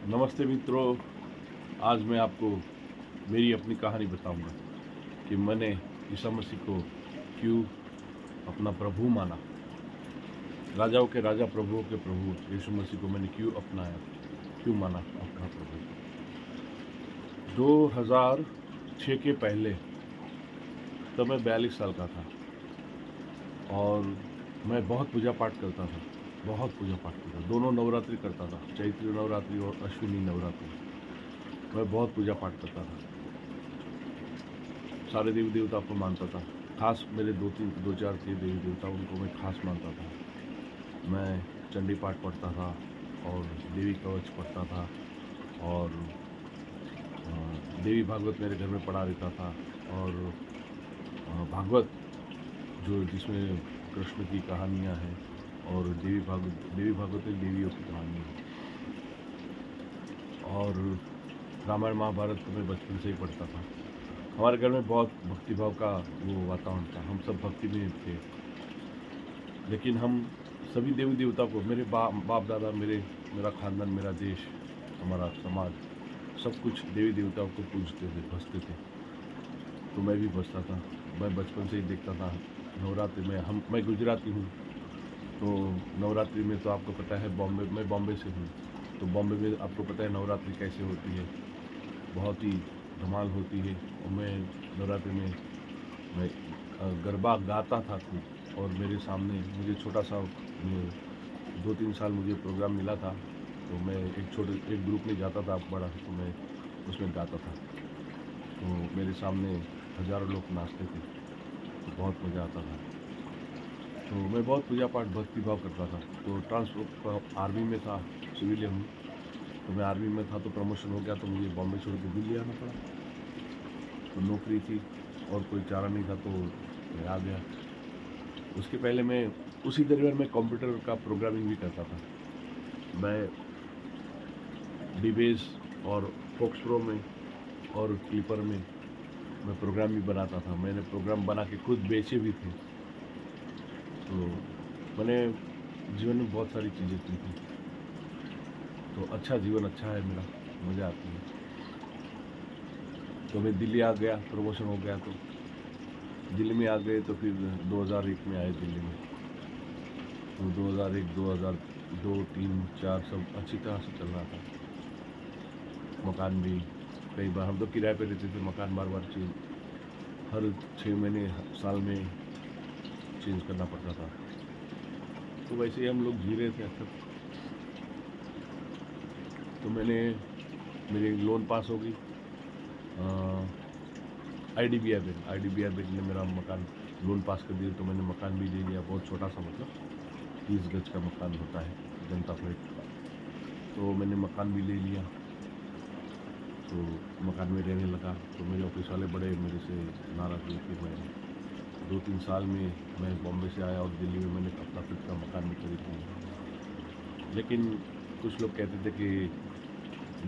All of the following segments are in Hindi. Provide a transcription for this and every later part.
नमस्ते मित्रों। आज मैं आपको मेरी अपनी कहानी बताऊंगा कि मैंने ईसा मसीह को क्यों अपना प्रभु माना। राजाओं के राजा, प्रभुओं के प्रभु यीशु मसीह को मैंने क्यों अपनाया, क्यों माना अपना प्रभु। 2006 के पहले तब मैं 42 साल का था और मैं बहुत पूजा पाठ करता था। दोनों नवरात्रि करता था, चैत्र नवरात्रि और अश्विनी नवरात्रि। मैं बहुत पूजा पाठ करता था, सारे देवी देवता को मानता था। खास मेरे दो चार थे देवी देवता, उनको मैं खास मानता था। मैं चंडी पाठ पढ़ता था और देवी कवच पढ़ता था और देवी भागवत मेरे घर में पढ़ा रहता था। और भागवत जिसमें कृष्ण की कहानियाँ हैं और देवी भागवत में देवियों की कहानी है। और रामायण महाभारत तो मैं बचपन से ही पढ़ता था। हमारे घर में बहुत भक्तिभाव का वो वातावरण था, हम सब भक्ति में थे। लेकिन हम सभी देवी देवता को, मेरे बाप दादा, मेरा खानदान, मेरा देश, हमारा समाज, सब कुछ देवी देवताओं को पूजते थे, भजते थे। तो मैं भी भजता था। मैं बचपन से ही देखता था नवरात्रि में। मैं गुजराती हूँ, तो नवरात्रि में तो आपको पता है मैं बॉम्बे से हूँ, तो बॉम्बे में आपको पता है नवरात्रि कैसे होती है, बहुत ही धमाल होती है। और मैं नवरात्रि में मैं गरबा गाता था खुद। और मेरे सामने मुझे छोटा सा 2-3 साल मुझे प्रोग्राम मिला था, तो मैं एक ग्रुप में जाता था बड़ा, तो मैं उसमें गाता था। तो मेरे सामने हज़ारों लोग नाचते थे, तो बहुत मज़ा आता था। तो मैं बहुत पूजा पाठ भक्ति भाव करता था। तो ट्रांसफर आर्मी में था, सिविलियन हूँ, तो मैं आर्मी में था, तो प्रमोशन हो गया, तो मुझे बॉम्बे छोड़ के दिल्ली आना पड़ा। तो नौकरी थी और कोई चारा नहीं था, तो मैं आ गया। उसके पहले मैं उसी दरमियान में कंप्यूटर का प्रोग्रामिंग भी करता था। मैं डीबेस और फोक्स प्रो में और क्लिपर में मैं प्रोग्राम भी बनाता था। मैंने प्रोग्राम बना के खुद बेचे भी थे। तो मैंने जीवन में बहुत सारी चीज़ें की थी। तो अच्छा जीवन अच्छा है मेरा, मज़ा आती है। तो मैं दिल्ली आ गया, प्रमोशन हो गया, तो दिल्ली में आ गए। तो फिर 2001 में आए दिल्ली में। तो 2001, 2002, 3, 4 सब अच्छी तरह से चल रहा था। मकान भी कई बार, हम तो किराए पे रहते थे, मकान बार बार चेंज, हर 6 महीने साल में चेंज करना पड़ता था। तो वैसे ही हम लोग जी रहे थे अक्सर। तो मेरी लोन पास हो गई IDBI बैंक ने मेरा मकान लोन पास कर दिया। तो मैंने मकान भी ले लिया, बहुत छोटा सा, मतलब 30 गज का मकान होता है जनता फ्लैट का। तो मैंने मकान भी ले लिया, तो मकान में रहने लगा। तो मेरे ऑफिस वाले बड़े मेरे से नाराज़ हुए कि मैं 2-3 साल में मैं बॉम्बे से आया और दिल्ली में मैंने अपना खुद का मकान भी खरीद लिया। लेकिन कुछ लोग कहते थे कि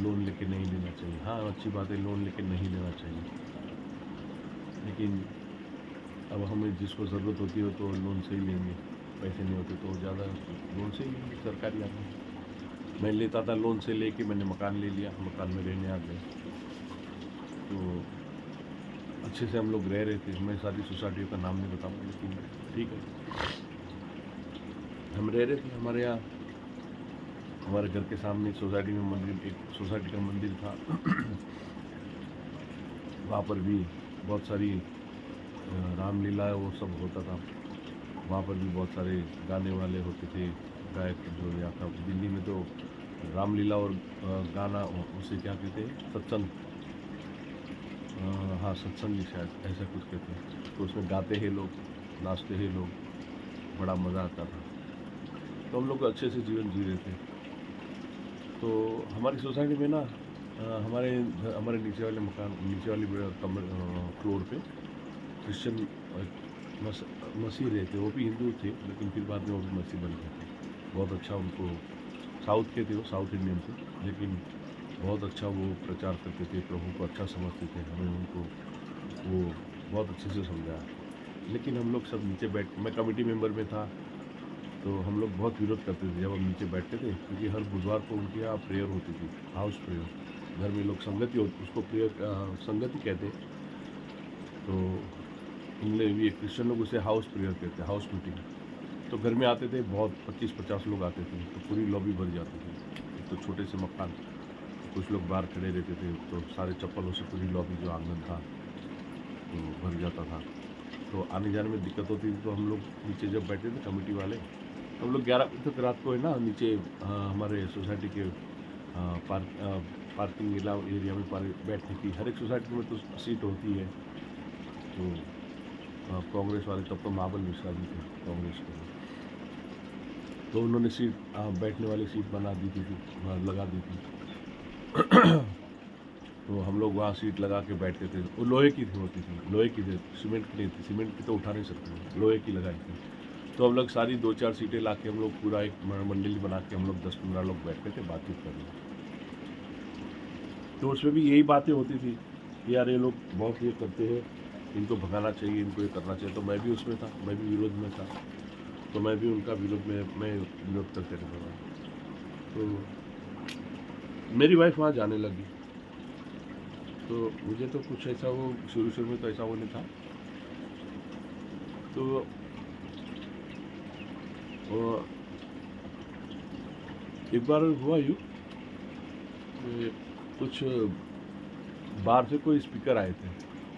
लोन लेके नहीं लेना चाहिए। हाँ, अच्छी बात है, लोन लेके नहीं लेना चाहिए, लेकिन अब हमें जिसको ज़रूरत होती है तो लोन से ही लेंगे, पैसे नहीं होते तो ज़्यादा लोन से ही लेंगे, सरकारी आदमी। मैं लेता था लोन से लेके, मैंने मकान ले लिया, मकान में रहने आ गए। तो अच्छे से हम लोग रह रहे थे। मैं सारी सोसाइटियों का नाम नहीं बताऊँगा, लेकिन ठीक है, हम रह रहे थे। हमारे यहाँ, हमारे घर के सामने सोसाइटी में मंदिर, एक सोसाइटी का मंदिर था। वहाँ पर भी बहुत सारी रामलीला वो सब होता था। वहाँ पर भी बहुत सारे गाने वाले होते थे, गायक जो यहाँ था। दिल्ली में तो रामलीला और गाना, उसे क्या कहते हैं, सत्संग, हाँ सत्संग ही शायद ऐसा कुछ कहते हैं। तो उसमें गाते हैं लोग, नाचते हैं लोग, बड़ा मज़ा आता था। तो हम लोग अच्छे से जीवन जी रहे थे। तो हमारी सोसाइटी में ना हमारे नीचे वाली फ्लोर पे क्रिश्चियन मसीह रहते। वो भी हिंदू थे, लेकिन फिर बाद में वो भी मसीह बन गए थे। बहुत अच्छा उनको, साउथ के थे वो, साउथ इंडियन थे, लेकिन बहुत अच्छा वो प्रचार करते थे, प्रभु को अच्छा समझते थे। हमें उनको वो बहुत अच्छे से समझाया। लेकिन हम लोग सब नीचे मैं कमेटी मेंबर में था, तो हम लोग बहुत विरोध करते थे जब हम नीचे बैठते थे, क्योंकि हर बुधवार को उनके यहाँ प्रेयर होती थी, हाउस प्रेयर। घर में लोग संगति होती, उसको प्रेयर संगति कहते हैं। तो इंग्लिश भी क्रिश्चियन लोग उसे हाउस प्रेयर कहते हैं, हाउस मीटिंग। तो घर में आते थे, बहुत 25-50 लोग आते थे, तो पूरी लॉबी भर जाती थी। एक तो छोटे से मकान, कुछ लोग बाहर खड़े रहते थे, तो सारे चप्पलों से पूरी लॉबी जो आंगन था तो भर जाता था। तो आने जाने में दिक्कत होती थी, तो हम लोग नीचे जब बैठे थे कमेटी वाले, तो हम लोग 11 बजे तक रात को है ना नीचे हमारे सोसाइटी के पार्किंग एरिया में बैठने की, हर एक सोसाइटी में तो सीट होती है। तो कांग्रेस वाले तब तो महाबल मिश्रा भी थे कांग्रेस के, तो उन्होंने सीट बैठने वाली सीट बना दी थी, लगा दी थी। तो हम लोग वहाँ सीट लगा के बैठते थे। वो लोहे की थी, होती थी लोहे की थी, सीमेंट की नहीं थी, सीमेंट की तो उठा नहीं सकते, लोहे की लगाई थी। तो हम लोग सारी 2-4 सीटें ला के हम लोग पूरा एक मंडली बना के हम लोग 10-15 लोग बैठते थे, बातचीत करने। तो उसमें भी यही बातें होती थी कि यार ये लोग बहुत ये करते हैं, इनको भगाना चाहिए, इनको ये करना चाहिए। तो मैं भी उसमें था, मैं भी विरोध में था, तो मैं भी उनका विरोध में मैं विरोध करते रहता था। तो मेरी वाइफ वहाँ जाने लगी, तो मुझे तो कुछ ऐसा वो शुरू में तो ऐसा वो नहीं था। तो एक बार हुआ यूँ कि कुछ बाहर से कोई स्पीकर आए थे,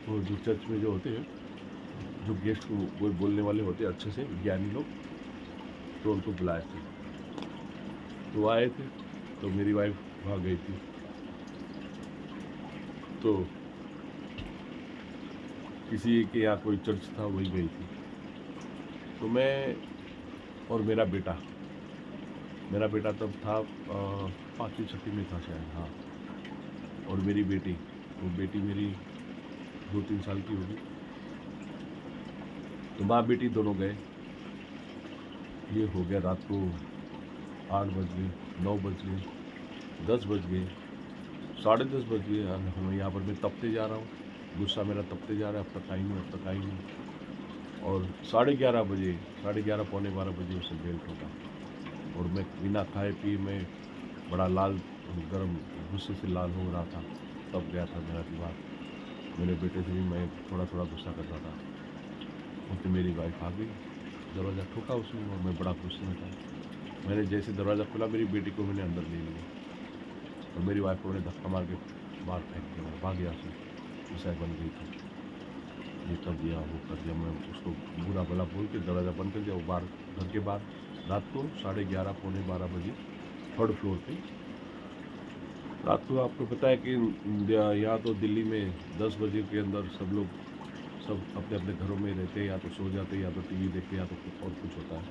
वो जो चर्च में जो होते हैं, जो गेस्ट को कोई बोलने वाले होते हैं अच्छे से ज्ञानी लोग, तो उनको बुलाए थे। तो वो आए थे, तो मेरी वाइफ वहाँ गई थी। तो किसी के यहाँ कोई चर्च था, वही गई थी। तो मैं और मेरा बेटा तब था 5वीं-6वीं में था शायद, हाँ। और मेरी बेटी, वो बेटी मेरी 2-3 साल की होगी। तो माँ बेटी दोनों गए। ये हो गया रात को 8 बज गए, 9 बज गए, 10 बज गए, 10:30 बज गए। हम यहाँ पर मैं तपते जा रहा हूँ, गुस्सा मेरा तपते जा रहा है, अब तक आई नहीं। और 11:30 बजे, 11:30 पौने 12 बजे उसे बेल ठोका। और मैं बिना खाए पिए मैं बड़ा लाल गर्म गुस्से से लाल हो रहा था, तब गया था मेरा दिमाग। मेरे बेटे से भी मैं थोड़ा गुस्सा कर रहा था। तो मेरी वाइफ आ गई, दरवाज़ा ठोका उसने, और मैं बड़ा गुस्से में था। मैंने जैसे दरवाज़ा खोला, मेरी बेटी को मैंने अंदर ले लिया, और मेरी वाइफ को मैंने धक्का मार के बाहर फेंक दिया, भाग गया से गुस्सा बन गई थी। ये कर दिया, वो कर दिया। मैं उसको बुरा भला बोल के दरवाज़ा बंद कर दिया। वो बाहर, घर के बाहर, रात को 11:30 पौने 12 बजे 3rd फ्लोर पे। रात को आपको पता है कि यहाँ तो दिल्ली में 10 बजे के अंदर सब अपने अपने घरों में रहते हैं, या तो सो जाते, या तो टीवी देखते, या तो और कुछ होता है।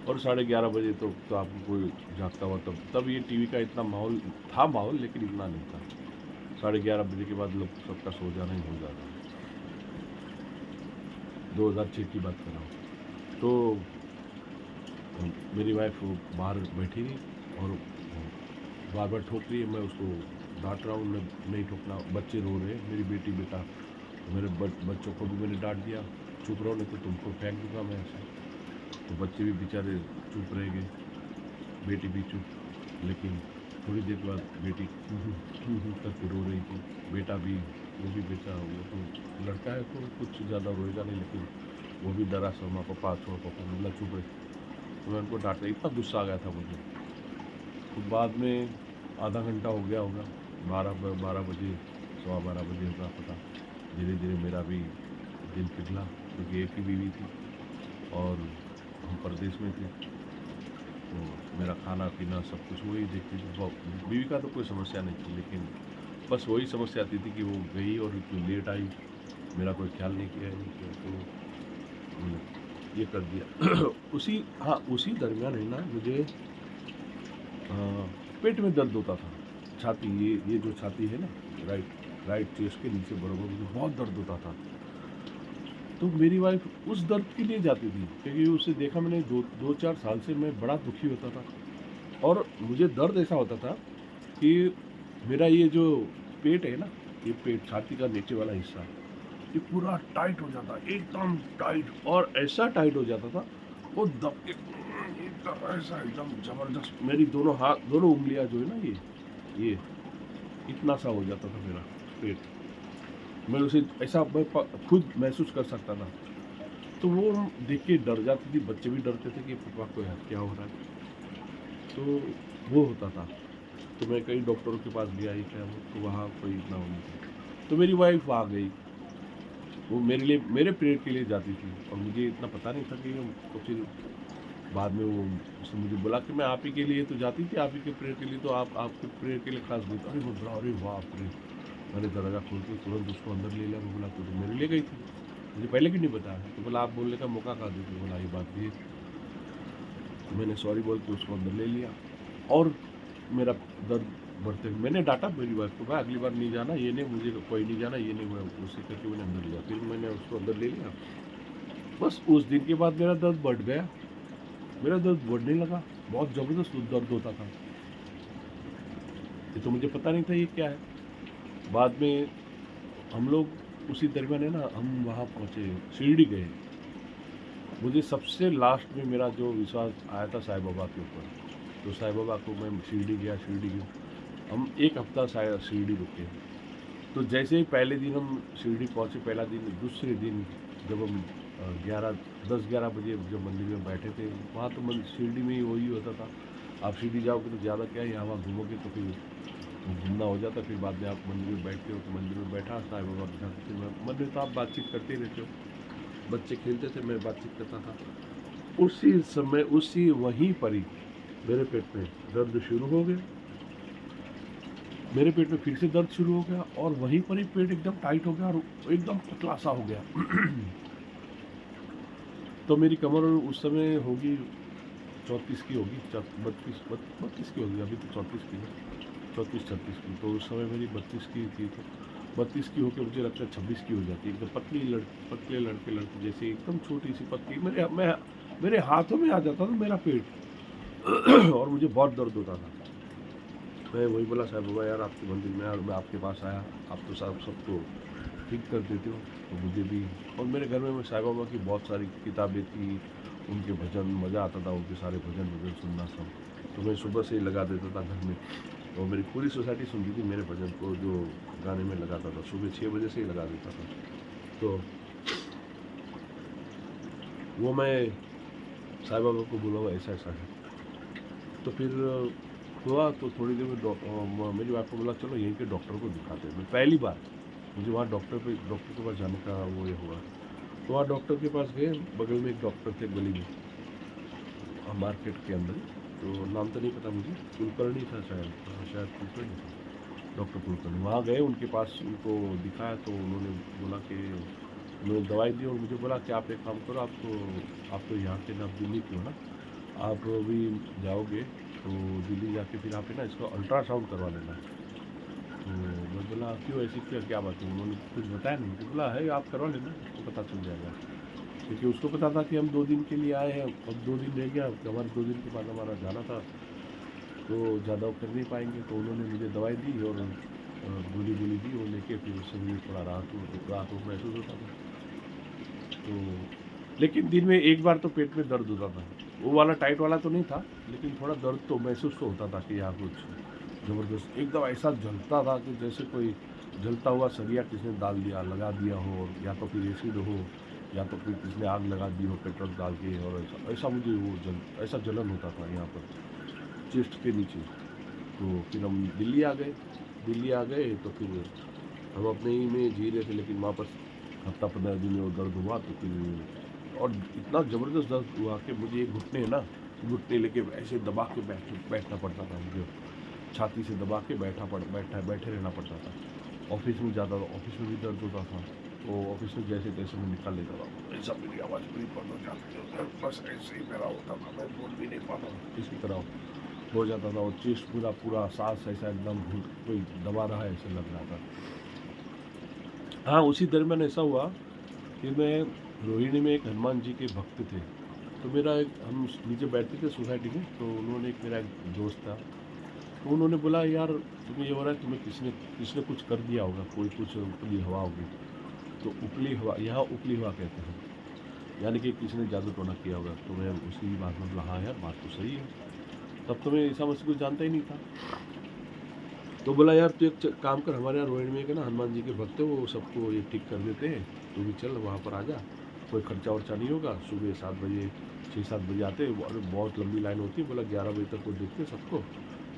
और 11:30 बजे तो आपको कोई जागता हुआ, तब ये टीवी का इतना माहौल था, लेकिन इतना नहीं था। 11:30 बजे के बाद लोग सबका सो जाना ही हो जाता है। 2006 की बात कर रहा हूँ। तो मेरी वाइफ बाहर बैठी थी और बार बार ठोक रही है। मैं उसको डांट रहा हूँ, नहीं ठोकना, बच्चे रो रहे हैं, मेरी बेटी बेटा। मेरे बच्चों को भी मैंने डांट दिया, चुप रहो नहीं तो तुमको फेंक दूंगा मैं ऐसे। तो बच्चे भी बेचारे चुप रह गए, बेटी भी चुप। लेकिन थोड़ी देर बाद बेटी करके रो रही थी, बेटा भी, वो भी बेचा, वो तो लड़का है तो कुछ ज़्यादा रोएगा नहीं, लेकिन वो भी डरा सा, माँ पापा छोड़, पापा मतलब चुप रहे। तो मैं उनको डांटा, इतना गुस्सा आ गया था मुझे। तो बाद में आधा घंटा हो गया होगा, 12 बजे, 12:15 बजे होगा पता। धीरे धीरे मेरा भी दिल पिघला, क्योंकि एक ही बीवी थी और हम परदेश में थे। तो मेरा खाना पीना सब कुछ वही देखती थी। बीवी का तो कोई समस्या नहीं थी, लेकिन बस वही समस्या आती थी कि वो गई और इतनी लेट आई, मेरा कोई ख्याल नहीं किया, तो ये कर दिया। उसी दरमियान है ना, मुझे पेट में दर्द होता था, छाती, ये जो छाती है ना, राइट चेस्ट के नीचे बराबर मुझे बहुत दर्द होता था। तो मेरी वाइफ उस दर्द के लिए जाती थी, क्योंकि उसे देखा मैंने 2-4 साल से मैं बड़ा दुखी होता था। और मुझे दर्द ऐसा होता था कि मेरा ये जो पेट है ना, ये पेट, छाती का नीचे वाला हिस्सा, ये पूरा टाइट हो जाता, एकदम टाइट, और ऐसा टाइट हो जाता था, वो दब के एकदम ऐसा एकदम ज़बरदस्त, मेरी दोनों हाथ दोनों उंगलियां जो है ना ये इतना सा हो जाता था मेरा पेट। मैं उसे ऐसा खुद महसूस कर सकता था। तो वो देख के डर जाती थी, बच्चे भी डरते थे कि पापा को यार क्या हो रहा है। तो वो होता था। तो मैं कई डॉक्टरों के पास गया, ये क्या वो, तो वहाँ कोई इतना वो नहीं था। तो मेरी वाइफ आ गई, वो मेरे लिए मेरे पीरियड के लिए जाती थी और मुझे इतना पता नहीं था कि तो फिर बाद में वो उसने मुझे बोला कि मैं आप ही के लिए तो जाती थी, आप ही के पीरियड के लिए, तो आप आपके पीरियड के लिए खास गई। अरे वो बोला, अरे बाप रे। मैंने दरवाज़ा खोल के तुरंत उसको अंदर ले लिया। मैं बोला तो मेरे लिए गई थी, मुझे पहले क्यों नहीं बताया। तो बोला आप बोलने का मौका कहाँ देते। बोला ये बात भी है। तो मैंने सॉरी बोल के उसको अंदर ले लिया और मेरा दर्द बढ़ते हुए मैंने डांटा मेरी वाइफ को, भाई अगली बार नहीं जाना, ये नहीं, मुझे कोई नहीं जाना, ये नहीं। मैं उसी करके मैंने अंदर लिया, फिर मैंने उसको अंदर ले लिया। बस उस दिन के बाद मेरा दर्द बढ़ गया, मेरा दर्द बढ़ने लगा, बहुत ज़बरदस्त दर्द होता था। ये तो मुझे पता नहीं था ये क्या है। बाद में हम लोग उसी दरमियान है ना, हम वहाँ पहुँचे, शिरडी गए। मुझे सबसे लास्ट में मेरा जो विश्वास आया था साईं बाबा के ऊपर। तो साईं बाबा को मैं शिरडी गया, शिरडी गया, हम एक हफ्ता शायद शिरडी रुके। तो जैसे ही पहले दिन हम शिरडी पहुँचे, पहला दिन, दूसरे दिन जब हम 10-11 बजे जब मंदिर में बैठे थे, वहाँ तो शिरडी में ही वही होता था। आप शिरडी जाओगे तो ज़्यादा क्या है, यहाँ वहाँ घूमोगे तो फिर घूमना हो जाता, फिर बाद में आप मंदिर में बैठते हो। तो मंदिर में बैठा साईं बाबा के साथ, फिर मंदिर तो आप बातचीत करते ही रहते हो, बच्चे खेलते थे, मैं बातचीत करता था। उसी समय उसी वहीं पर ही मेरे पेट में दर्द शुरू हो गया, मेरे पेट में फिर से दर्द शुरू हो गया और वहीं पर ही पेट एकदम टाइट हो गया और एकदम पतला सा हो गया। तो मेरी कमर उस समय होगी 34 की होगी, 32 की होगी, अभी तो 34 की है, 34-36 की। तो उस समय मेरी 32 की थी, तो 32 की होकर मुझे लगता है 26 की हो जाती है। एकदम पतले लड़के जैसे एकदम छोटी सी पतली, मेरे हाथों में आ जाता था मेरा पेट। और मुझे बहुत दर्द होता था। मैं वही बोला, साईं बाबा यार आपके मंदिर में, और मैं आपके पास आया, आप तो सबको ठीक कर देते हो, तो मुझे भी। और मेरे घर में साईं बाबा की बहुत सारी किताबें थी, उनके भजन, मज़ा आता था उनके सारे भजन सुनना सब। तो मैं सुबह से ही लगा देता था घर में, और मेरी पूरी सोसाइटी सुनती थी मेरे भजन को, जो गाने में लगाता था। सुबह 6 बजे से ही लगा देता था। तो वो मैं साईं बाबा को बोला ऐसा ऐसा है। तो फिर हुआ, तो थोड़ी देर में मेरी वाइफ को बोला चलो यहीं के डॉक्टर को दिखाते हैं। मैं पहली बार मुझे वहाँ डॉक्टर के पास जाने का वो ये हुआ। तो वहाँ डॉक्टर के पास गए, बगल में एक डॉक्टर थे गली में, मार्केट के अंदर। तो नाम तो नहीं पता मुझे, कुलकर्णी था शायद कुलकर्णी था, डॉक्टर कुलकर्णी। वहाँ गए उनके पास, उनको दिखाया, तो उन्होंने बोला कि उन्होंने दवाई दी और मुझे बोला कि आप एक काम करो, आप तो यहाँ के ना, आप दिल्ली के हो ना, आप अभी जाओगे तो दिल्ली जाके फिर आप है ना इसका अल्ट्रासाउंड करवा लेना। तो मैं बोला क्यों, ऐसी क्या बात है। उन्होंने कुछ बताया नहीं, तो बोला है आप करवा लेना, उसको पता चल जाएगा। क्योंकि उसको पता था कि हम 2 दिन के लिए आए हैं, अब 2 दिन रह गया, हमारे 2 दिन के बाद हमारा जाना था, तो ज़्यादा वो कर नहीं पाएंगे। तो उन्होंने मुझे दवाई दी और गोली दी, वो लेके फिर उससे मुझे थोड़ा राहत महसूस होता था। तो लेकिन दिन में एक बार तो पेट में दर्द होता था, वो वाला टाइट वाला तो नहीं था, लेकिन थोड़ा दर्द तो महसूस तो होता था कि यहाँ कुछ ज़बरदस्त एकदम ऐसा जलता था कि जैसे कोई जलता हुआ सरिया किसने लगा दिया हो, या तो फिर एसिड हो, या तो फिर किसने आग लगा दी हो पेट्रोल डाल के। और ऐसा मुझे वो ऐसा जलन होता था यहाँ पर चेस्ट के नीचे। तो फिर हम दिल्ली आ गए तो फिर हम अपने ही में जी रहे थे, लेकिन वापस हफ्ता 15 दिन में वो दर्द हुआ। तो फिर और इतना ज़बरदस्त दर्द हुआ कि मुझे ये घुटने लेके ऐसे दबा के बैठना पड़ता था मुझे, छाती से दबा के बैठे रहना पड़ता था। ऑफिस में जाता था, ऑफिस में भी दर्द होता था, तो ऑफिस में जैसे तैसे मैं निकाल लेता था। ऐसा मेरी आवाज़ पूरी बंद हो जाती है, बस ऐसे ही मेरा होता था, मैं बोल भी नहीं पाता, इसी तरह हो जाता था। और चेस्ट पूरा सांस ऐसा एकदम कोई दबा रहा है ऐसे लग रहा था। हाँ, उसी दरमियान ऐसा हुआ कि मैं रोहिणी में एक हनुमान जी के भक्त थे। तो हम नीचे बैठते थे सोसाइटी में, तो उन्होंने मेरा एक दोस्त था, तो उन्होंने बोला यार तुम्हें ये हो रहा है, तुम्हें किसने कुछ कर दिया होगा, कोई कुछ उपली हवा होगी। तो उपली हवा, यहाँ उपली हवा कहते हैं। यानी कि किसी ने जादू टोना किया होगा। तो मैं उसी बात में बोला हाँ यार बात तो सही है, तब तो मैं ईसा मसीह को जानता ही नहीं था। तो बोला यार तू एक काम कर, हमारे यहाँ रोहिणी में के ना हनुमान जी के भक्त है, वो सबको ये ठीक कर देते हैं, तू भी चल वहाँ पर आ जा, कोई खर्चा वर्चा नहीं होगा। सुबह 7 बजे 6-7 बजे आते हैं और बहुत लंबी लाइन होती है। बोला 11 बजे तक वो देखते हैं सबको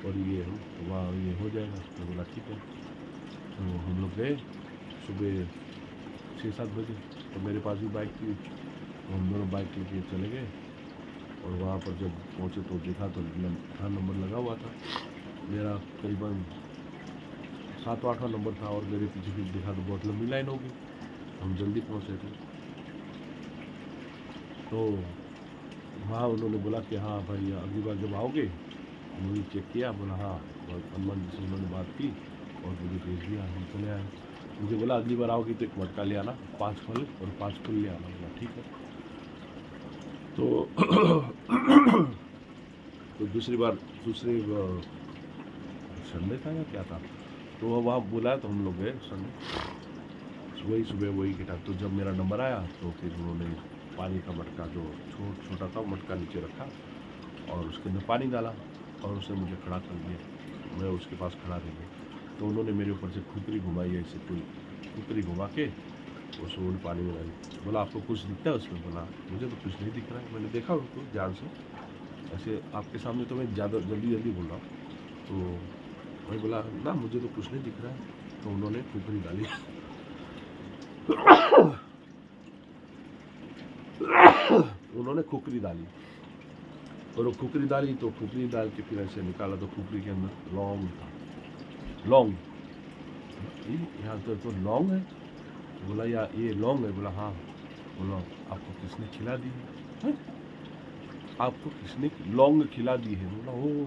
और ये हम वहाँ ये हो जाएगा। तो बोला ठीक है। तो हम लोग गए सुबह 6-7 बजे। तो मेरे पास भी बाइक थी, तो हम दोनों बाइक लेके चले गए और वहाँ पर जब पहुँचे तो देखा तो हाँ नंबर लगा हुआ था मेरा, करीबन 7-8वां नंबर था और मेरे पीछे भी देखा तो बहुत लंबी लाइन होगी। हम जल्दी पहुँचे थे। तो वहाँ उन्होंने बोला कि हाँ भाई अगली बार जब आओगे, उन्होंने चेक किया, बोला हाँ, और हनुमान जी से उन्होंने बात की और मुझे भेज दिया, हम चले आए। मुझे बोला अगली बार आओगी तो एक मटका ले आना, 5 फल और 5 फूल ले आना। बोला ठीक है। तो दूसरी संडे था या क्या था, तो वहाँ बुलाया तो हम लोग गए संडे वही सुबह वही के टाइम। तो जब मेरा नंबर आया तो फिर उन्होंने पानी का मटका जो छोटा था मटका नीचे रखा और उसके अंदर पानी डाला और उसने मुझे खड़ा कर दिया। मैं उसके पास खड़ा रह गया। तो उन्होंने मेरे ऊपर से खुपरी घुमाई, ऐसे कोई खुपरी घुमा के उस ओल्ड पानी में डाली। बोला आपको कुछ दिखता है उसमें? बोला मुझे तो कुछ नहीं दिख रहा है, मैंने देखा उसको ध्यान से, ऐसे आपके सामने तो मैं ज़्यादा जल्दी बोल रहा हूँ। तो मैं बोला ना मुझे तो कुछ नहीं दिख रहा है। तो उन्होंने खुपरी डाली उन्होंने खुपरी डाली और वो खुपरी डाली तो खुपरी डाल के फिर ऐसे निकाला तो खुपरी के अंदर लौंग था। लौंग यहाँ तो लौंग है। बोला या ये लौंग है? बोला हाँ। बोला आपको किसने खिला दी है? आपको किसने लौंग खिला दी है? बोला ओ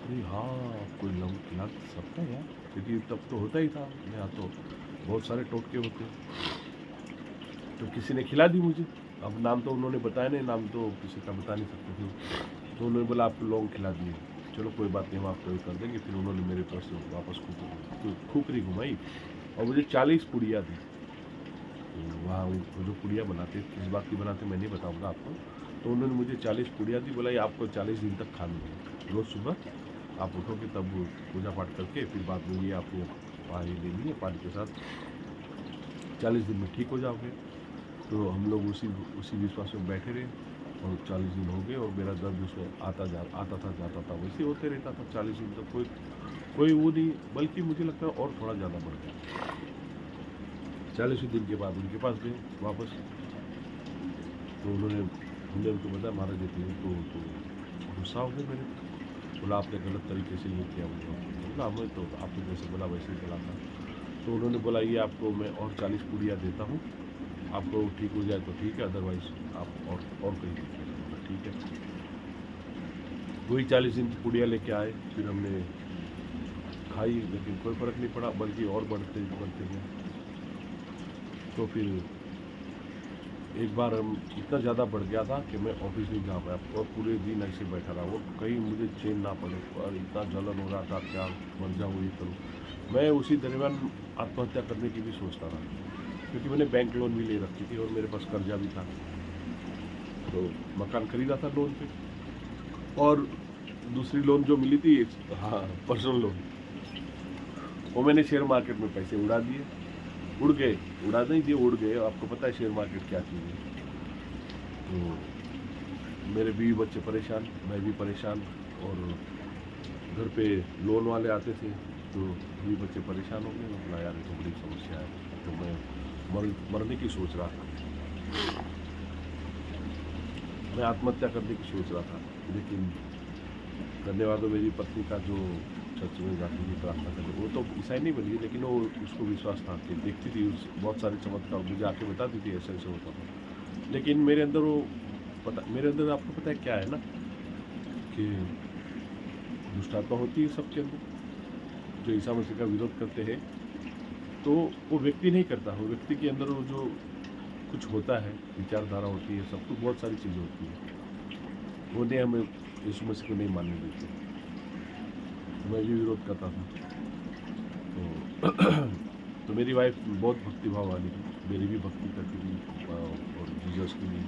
अरे हाँ, कोई लौंग खिला सकता है यार, क्योंकि तब तो होता ही था, यहाँ तो बहुत सारे टोटके होते। तो किसी ने खिला दी मुझे। अब नाम तो उन्होंने बताया नहीं, नाम तो किसी का बता नहीं सकते थे। तो उन्होंने बोला आपको लौंग खिला दिए, चलो कोई बात नहीं हम आपको ये कर देंगे। फिर उन्होंने मेरे पास वापस खुपरी घुमाई और मुझे 40 पुड़िया दी। तो वहाँ वो जो पुड़िया बनाते, किस बात की बनाते मैं नहीं बताऊँगा आपको। तो उन्होंने मुझे 40 पुड़िया दी। बोला ये आपको 40 दिन तक खानी है, रोज़ सुबह आप उठोगे तब पूजा पाठ करके फिर बाद में ये आपको पानी लेनी है, पानी के साथ 40 दिन में ठीक हो जाओगे। तो हम लोग उसी विश्वास में बैठे रहे और 40 दिन हो गए और मेरा दर्द उसमें आता था जाता था, वैसे होते रहता था 40 दिन तक। कोई वो नहीं, बल्कि मुझे लगता है और थोड़ा ज़्यादा बढ़ गया। 40 दिन के बाद उनके पास गए वापस। तो हमने उनको बताया महाराज जी तो गुस्सा हो गए मेरे। बोला आपने गलत तरीके से ये किया। बोला हमें तो आपने जैसे बोला वैसे ही चला था। तो उन्होंने बोला ये आपको मैं और 40 पुड़िया देता हूँ, आपको ठीक हो जाए तो ठीक है, अदरवाइज आप और कहीं दीजिए। ठीक है। वही 40 दिन की पुड़िया लेके आए, फिर हमने खाई लेकिन कोई फ़र्क नहीं पड़ा, बल्कि और बढ़ते गए। तो फिर एक बार हम इतना ज़्यादा बढ़ गया था कि मैं ऑफिस नहीं जा पाया और पूरे दिन ऐसे बैठा रहा। वो कहीं मुझे चैन ना पड़े और इतना जलन हो रहा था, क्या मर जाऊँ ये करूँ। मैं उसी दरमियान आत्महत्या करने की भी सोचता था, क्योंकि मैंने बैंक लोन भी ले रखी थी और मेरे पास कर्जा भी था। तो मकान खरीदा था लोन पे, और दूसरी लोन जो मिली थी, हाँ पर्सनल लोन, वो मैंने शेयर मार्केट में पैसे उड़ा दिए। उड़ गए, उड़ा नहीं दिए, उड़ गए। आपको पता है शेयर मार्केट क्या चीज़ है। तो मेरे बीवी बच्चे परेशान, मैं भी परेशान, और घर पे लोन वाले आते थे तो बीवी बच्चे परेशान हो गए। मैं बोला यार तो बड़ी समस्या है। तो मैं मरने की सोच रहा था, मैं आत्महत्या करने की सोच रहा था। लेकिन धन्यवाद हो मेरी पत्नी का, जो चर्च में जाती थी प्रार्थना करने। वो तो ईसाई नहीं बनी, लेकिन वो उसको विश्वास था कि देखती थी बहुत सारे चमत्कार, मुझे आके बताती थी ऐसे ऐसे होता था। लेकिन मेरे अंदर आपको पता है क्या है ना, कि दुष्टात्मा होती है सबके अंदर। जो ईसा मसीह का विरोध करते हैं तो वो व्यक्ति नहीं करता, वो व्यक्ति के अंदर वो जो कुछ होता है, विचारधारा होती है, सब कुछ बहुत सारी चीज़ें होती है, वो नहीं हमें यीशु मसीह को नहीं मानने देते। मैं भी विरोध करता था। तो मेरी वाइफ बहुत भक्तिभाव वाली थी, मेरी भी भक्ति करके भी और जीसस की भी,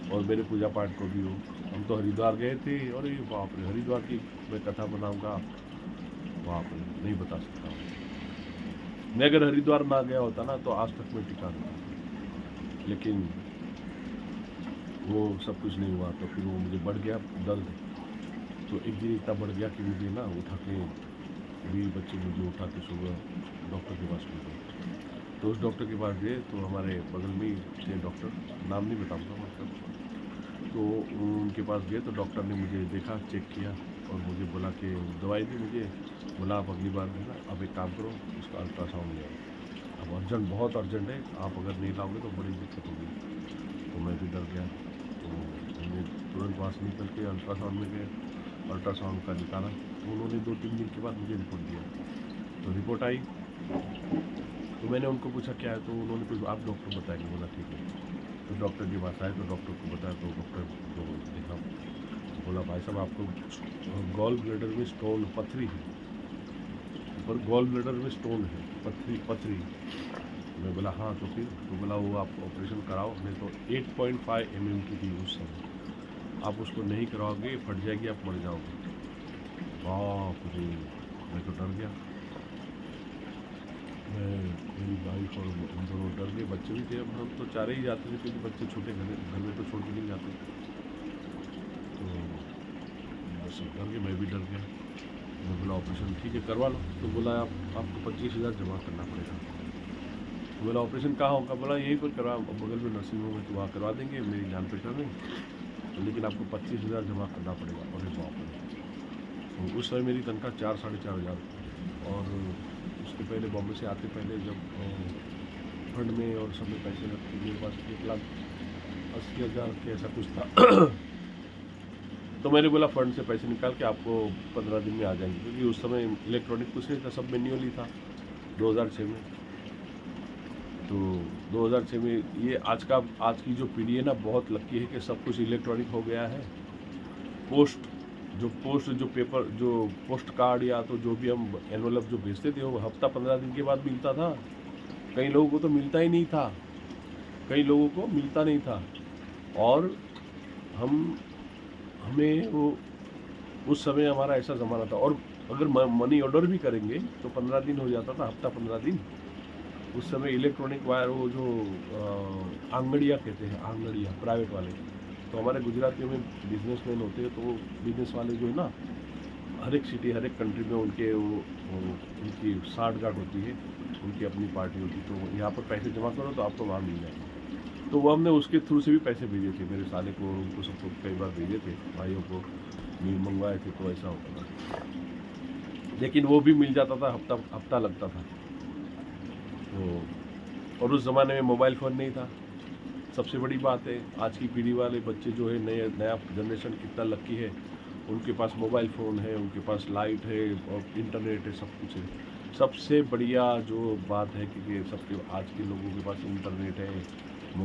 और मेरे पूजा पाठ को भी हो। हम तो हरिद्वार गए थे, और ये बाप रे, हरिद्वार की मैं कथा बनाऊंगा, बाप रे, नहीं बता सकता हूँ। मैं अगर हरिद्वार ना गया होता ना तो आज तक मैं टिका रहता, लेकिन वो सब कुछ नहीं हुआ। तो फिर वो मुझे बढ़ गया दर्द। तो एक दिन इतना बढ़ गया कि मुझे ना उठा के, बीवी बच्चे मुझे उठा के सुबह डॉक्टर के पास ले गए। तो उस डॉक्टर के पास गए तो हमारे बगल में ही थे डॉक्टर, नाम नहीं बताऊँगा मतलब। तो उनके पास गए तो डॉक्टर ने मुझे देखा, चेक किया और मुझे बोला कि दवाई दी मुझे, बोला आप अगली बार है ना, अब एक काम करो, उसका अल्ट्रासाउंड ले आओ। अब अर्जेंट, बहुत अर्जेंट है, आप अगर नहीं लाओगे तो बड़ी दिक्कत होगी। तो मैं भी डर गया। तो हमने तुरंत वहाँ से निकल के अल्ट्रासाउंड में गए, अल्ट्रासाउंड का निकाला। तो उन्होंने 2-3 दिन के बाद मुझे रिपोर्ट दिया। तो रिपोर्ट आई तो मैंने उनको पूछा क्या है, तो उन्होंने कुछ, आप डॉक्टर बताएंगे। बोला ठीक है। तो डॉक्टर के पास आए तो डॉक्टर को बताया, तो डॉक्टर को देखा, बोला भाई साहब आपको गॉल ब्लैडर में स्टोन, पथरी है, पर गॉल ब्लैडर में स्टोन है, पथरी पथरी। मैं बोला हाँ, तो फिर? तो बोला वो आप ऑपरेशन कराओ, नहीं तो 8.5 mm की थी उस समय, आप उसको नहीं कराओगे फट जाएगी, आप मर जाओगे। बाप रे, मैं तो डर गया। मैं, मेरी वाइफ और हम दोनों डर गए, बच्चे भी थे। अब हम तो चारे ही जाते थे क्योंकि बच्चे छोटे घर में तो छोड़ के नहीं जाते। तो बस डर गए, मैं भी डर गया। मैं बोला ऑपरेशन ठीक है करवा लो। तो बोला आपको 25,000 जमा करना पड़ेगा। तो बोला ऑपरेशन कहाँ होगा? बोला यहीं पर करवा, बगल में नर्सिंग होम है तो वहाँ करवा देंगे, मेरी जान पहचान है, तो लेकिन आपको 25,000 जमा करना पड़ेगा। अरे बाप रे। तो उस समय मेरी तनख्वाह 4-4.5 हज़ार, और उसके पहले बॉम्बे से आते पहले जब फंड में और सब में पैसे रखते, मेरे पास 1,80,000 के ऐसा कुछ था। तो मैंने बोला फंड से पैसे निकाल के आपको 15 दिन में आ जाएंगे, क्योंकि उस समय इलेक्ट्रॉनिक कुछ नहीं था, सब मैन्युअली था 2006 में। तो 2006 में ये आज की जो पीढ़ी है ना, बहुत लकी है कि सब कुछ इलेक्ट्रॉनिक हो गया है। पोस्ट जो पेपर, जो पोस्ट कार्ड या तो जो भी हम एनवलप जो भेजते थे वो हफ्ता 15 दिन के बाद मिलता था। कई लोगों को तो मिलता ही नहीं था, कई लोगों को मिलता नहीं था। और हमें वो, उस समय हमारा ऐसा ज़माना था। और अगर मनी ऑर्डर भी करेंगे तो 15 दिन हो जाता था, हफ्ता 15 दिन। उस समय इलेक्ट्रॉनिक वायर, वो जो आंगड़िया कहते हैं, आंगड़िया प्राइवेट वाले, तो हमारे गुजरातियों में बिजनेसमैन होते हैं, तो वो बिजनेस वाले जो है ना, हर एक सिटी, हर एक कंट्री में उनके उनकी साठगांठ होती है, उनकी अपनी पार्टी होती है। तो यहाँ पर पैसे जमा करो तो आपको वहाँ मिल जाएगा। तो वो हमने उसके थ्रू से भी पैसे भेजे थे, मेरे साले को, उनको सबको कई बार भेजे थे, भाइयों को मील मंगवाए थे। तो ऐसा होता था, लेकिन वो भी मिल जाता था, हफ्ता लगता था। तो और उस ज़माने में मोबाइल फ़ोन नहीं था। सबसे बड़ी बात है, आज की पीढ़ी वाले बच्चे जो है, नया जनरेशन कितना लकी है, उनके पास मोबाइल फ़ोन है, उनके पास लाइट है और इंटरनेट है, सब कुछ है। सबसे बढ़िया जो बात है कि सबके आज के लोगों के पास इंटरनेट है,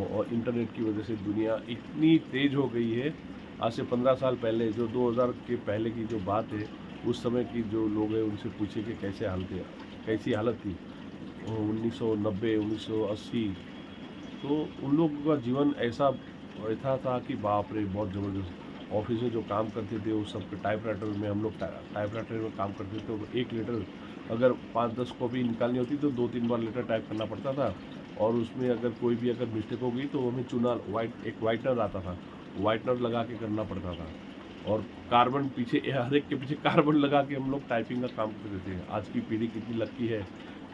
और इंटरनेट की वजह से दुनिया इतनी तेज़ हो गई है। आज से 15 साल पहले, जो 2000 के पहले की जो बात है, उस समय की जो लोग हैं उनसे पूछिए कि कैसी हालत थी 1990, 1980। तो उन लोगों का जीवन ऐसा था कि बाप रे, बहुत ज़बरदस्त। ऑफिस में जो काम करते थे उस सब पे टाइपराइटर में, हम लोग टाइपराइटर में काम करते थे। तो 1 लेटर अगर 5-10 कॉपी निकालनी होती तो 2-3 बार लेटर टाइप करना पड़ता था। और उसमें अगर कोई भी अगर मिस्टेक हो गई तो हमें एक वाइटनर आता था, वाइटनर लगा के करना पड़ता था। और कार्बन पीछे, हर एक के पीछे कार्बन लगा के हम लोग टाइपिंग का काम करते थे। आज की पीढ़ी कितनी लकी है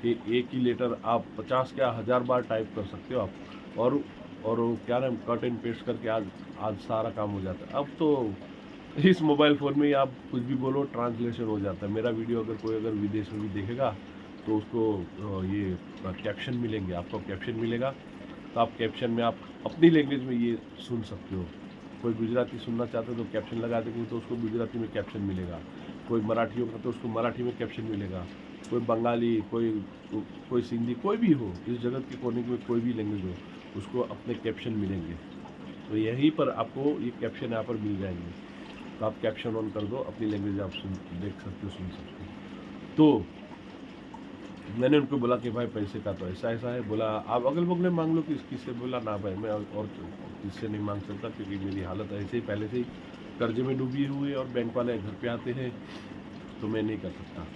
कि एक ही लेटर आप 50 क्या 1000 बार टाइप कर सकते हो आप। और क्या नाम, कट एंड पेस्ट करके आज सारा काम हो जाता है। अब तो इस मोबाइल फ़ोन में ही आप कुछ भी बोलो, ट्रांसलेशन हो जाता है। मेरा वीडियो अगर कोई विदेश में भी देखेगा तो उसको ये कैप्शन मिलेंगे, आपको कैप्शन मिलेगा। तो आप कैप्शन में आप अपनी लैंग्वेज में ये सुन सकते हो। कोई गुजराती सुनना चाहते हो तो कैप्शन लगा देंगे तो उसको गुजराती में कैप्शन मिलेगा। कोई मराठी होगा तो उसको मराठी में कैप्शन मिलेगा। कोई बंगाली, कोई सिंधी, कोई भी हो, इस जगत के कोने में कोई भी लैंग्वेज हो, उसको अपने कैप्शन मिलेंगे। तो यहीं पर आपको ये कैप्शन यहाँ पर मिल जाएंगे। तो आप कैप्शन ऑन कर दो, अपनी लैंग्वेज आप देख सकते हो, सुन सकते हो। तो मैंने उनको बोला कि भाई पैसे का तो ऐसा ऐसा है। बोला आप अगल बगल मांग लो किससे। बोला ना भाई मैं और किससे नहीं मांग सकता, क्योंकि मेरी हालत ऐसे ही पहले से ही कर्जे में डूबी हुई है और बैंक वाले घर पे आते हैं, तो मैं नहीं कर सकता।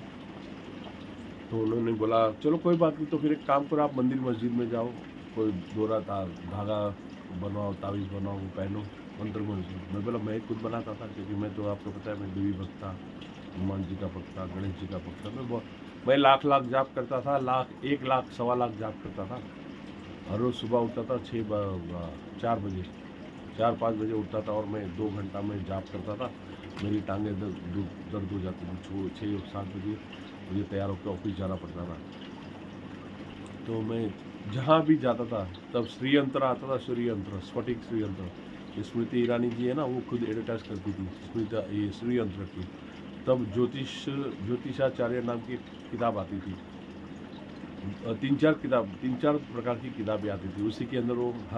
तो उन्होंने बोला चलो कोई बात नहीं, तो फिर एक काम करो, आप मंदिर मस्जिद में जाओ, कोई दोरा धागा बनवाओ, तावीज़ बनाओ, वो पहनो, मंत्र मुंत्र। मैं बोला मैं खुद बनाता था, क्योंकि मैं तो आपको पता है मैं देवी भक्त था, हनुमान जी का भक्त था, गणेश जी का भक्त था। मैं लाख लाख जाप करता था, 1 लाख 1.25 लाख जाप करता था। हर रोज़ सुबह उठता था 4 बजे, 4-5 बजे उठता था और मैं 2 घंटा में जाप करता था। मेरी टांगें दर्द हो जाती थी। 6-7 बजे मुझे तैयार होकर ऑफिस जाना पड़ता था। तो मैं जहाँ भी जाता था तब श्री यंत्र आता था, श्री यंत्र, स्फटिक श्री यंत्र। स्मृति ईरानी जी है ना, वो खुद एडवर्टाइज करती थी स्मृति ये श्री यंत्र की। तब ज्योतिषाचार्य नाम की किताब आती थी। 3-4 प्रकार की किताबें आती थी, उसी के अंदर वो